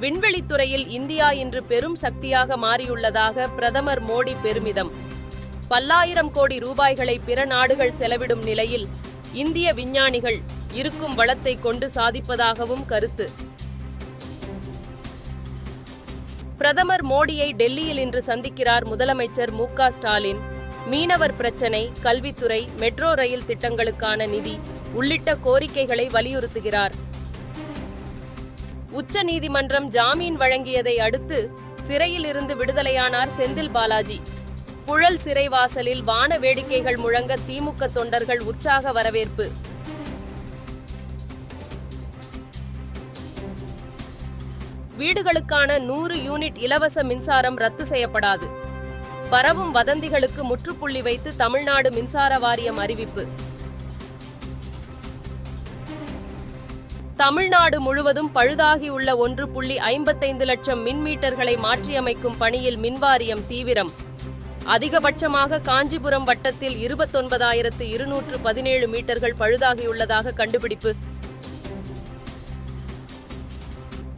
விண்வெளித்துறையில் India இன்று பெரும் சக்தியாக மாறியுள்ளதாக பிரதமர் மோடி பெருமிதம். பல்லாயிரம் கோடி ரூபாய்களை பிற நாடுகள் செலவிடும் நிலையில் இந்திய விஞ்ஞானிகள் இருக்கும் வளத்தை கொண்டு சாதிப்பதாகவும் கருத்து. பிரதமர் மோடியை டெல்லியில் இன்று சந்திக்கிறார் முதலமைச்சர் மு.க. ஸ்டாலின். மீனவர் பிரச்சினை, கல்வித்துறை, மெட்ரோ ரயில் திட்டங்களுக்கான நிதி உள்ளிட்ட கோரிக்கைகளை வலியுறுத்துகிறார். உச்ச நீதிமன்றம் ஜாமீன் வழங்கியதை அடுத்து சிறையில் இருந்து விடுதலையானார் செந்தில் பாலாஜி. புழல் சிறைவாசலில் வான வேடிக்கைகள் முழங்க திமுக தொண்டர்கள் உற்சாக வரவேற்பு. வீடுகளுக்கான 100 யூனிட் இலவச மின்சாரம் ரத்து செய்யப்படாது. பரவும் வதந்திகளுக்கு முற்றுப்புள்ளி வைத்து தமிழ்நாடு மின்சார வாரியம் அறிவிப்பு. தமிழ்நாடு முழுவதும் பழுதாகியுள்ள 1.55 லட்சம் மின் மீட்டர்களை மாற்றியமைக்கும் பணியில் மின்வாரியம் தீவிரம். அதிகபட்சமாக காஞ்சிபுரம் வட்டத்தில் 29,217 மீட்டர்கள் பழுதாகியுள்ளதாக கண்டுபிடிப்பு.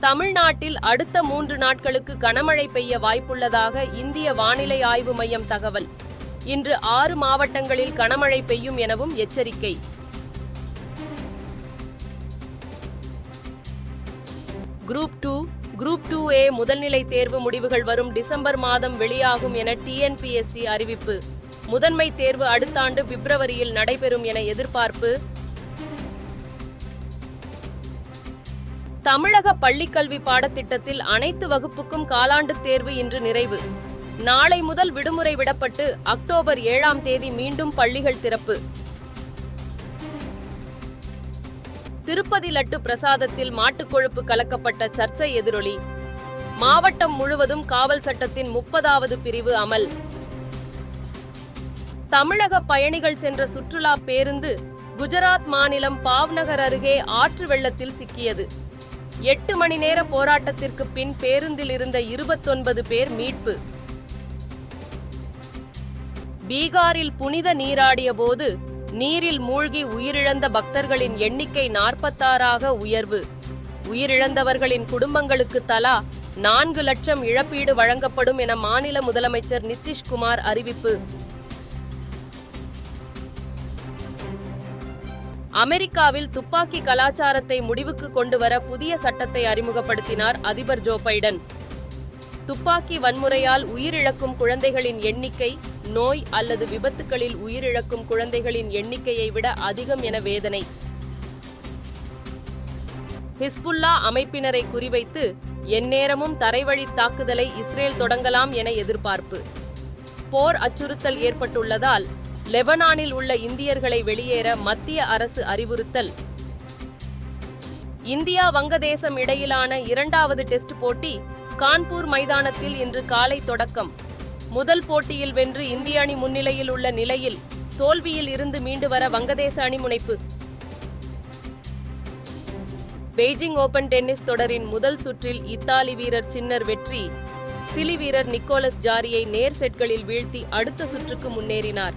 தமிழ்நாட்டில் அடுத்த 3 நாட்களுக்கு கனமழை பெய்ய வாய்ப்புள்ளதாக இந்திய வானிலை ஆய்வு மையம் தகவல். இன்று 6 மாவட்டங்களில் கனமழை பெய்யும் எனவும் எச்சரிக்கை. குரூப் 2, குரூப் 2A முதல்நிலை தேர்வு முடிவுகள் வரும் டிசம்பர் மாதம் வெளியாகும் என TNPSC அறிவிப்பு. முதன்மை தேர்வு அடுத்த ஆண்டு பிப்ரவரியில் நடைபெறும் என எதிர்பார்ப்பு. தமிழக பள்ளிக்கல்வி பாடத்திட்டத்தில் அனைத்து வகுப்புக்கும் காலாண்டு தேர்வு இன்று நிறைவு. நாளை முதல் விடுமுறை விடப்பட்டு அக்டோபர் 7ஆம் தேதி மீண்டும் பள்ளிகள் திறப்பு. திருப்பதி லட்டு பிரசாதத்தில் மாட்டுக் கொழுப்பு கலக்கப்பட்ட சர்ச்சை எதிரொலி. மாவட்டம் முழுவதும் காவல் சட்டத்தின் 30வது பிரிவு அமல். தமிழக பயணிகள் சென்ற சுற்றுலா பேருந்து குஜராத் மாநிலம் பாவ்நகர் அருகே ஆற்று வெள்ளத்தில் சிக்கியது. 8 மணி நேர போராட்டத்திற்கு பின் பேருந்தில் இருந்த 29 பேர் மீட்பு. பீகாரில் புனித நீராடிய போது நீரில் மூழ்கி உயிரிழந்த பக்தர்களின் எண்ணிக்கை 46ஆக உயர்வு. உயிரிழந்தவர்களின் குடும்பங்களுக்கு தலா 4 லட்சம் இழப்பீடு வழங்கப்படும் என மாநில முதலமைச்சர் நிதிஷ்குமார் அறிவிப்பு. அமெரிக்காவில் துப்பாக்கி கலாச்சாரத்தை முடிவுக்கு கொண்டுவர புதிய சட்டத்தை அறிமுகப்படுத்தினார் அதிபர் ஜோ பைடன். துப்பாக்கி வன்முறையால் உயிரிழக்கும் குழந்தைகளின் எண்ணிக்கை நோய் அல்லது விபத்துகளில் உயிரிழக்கும் குழந்தைகளின் எண்ணிக்கையை விட அதிகம் என வேதனை. ஹிஸ்புல்லா அமைப்பினரை குறிவைத்து எந்நேரமும் தரைவழி தாக்குதலை இஸ்ரேல் தொடங்கலாம் என எதிர்பார்ப்பு. போர் அச்சுறுத்தல் ஏற்பட்டுள்ளதால் லெபனானில் உள்ள இந்தியர்களை வெளியேற மத்திய அரசு அறிவுறுத்தல். இந்தியா வங்கதேசம் இடையிலான 2வது டெஸ்ட் போட்டி கான்பூர் மைதானத்தில் இன்று காலை தொடக்கம். முதல் போட்டியில் வென்று இந்திய அணி முன்னிலையில் உள்ள நிலையில் தோல்வியில் இருந்து மீண்டு வர வங்கதேச அணி முனைப்பு. பெய்ஜிங் ஓபன் டென்னிஸ் தொடரின் முதல் சுற்றில் இத்தாலி வீரர் சின்னர் வெற்றி. சிலி வீரர் நிக்கோலஸ் ஜாரியை நேர் செட்களில் வீழ்த்தி அடுத்த சுற்றுக்கு முன்னேறினார்.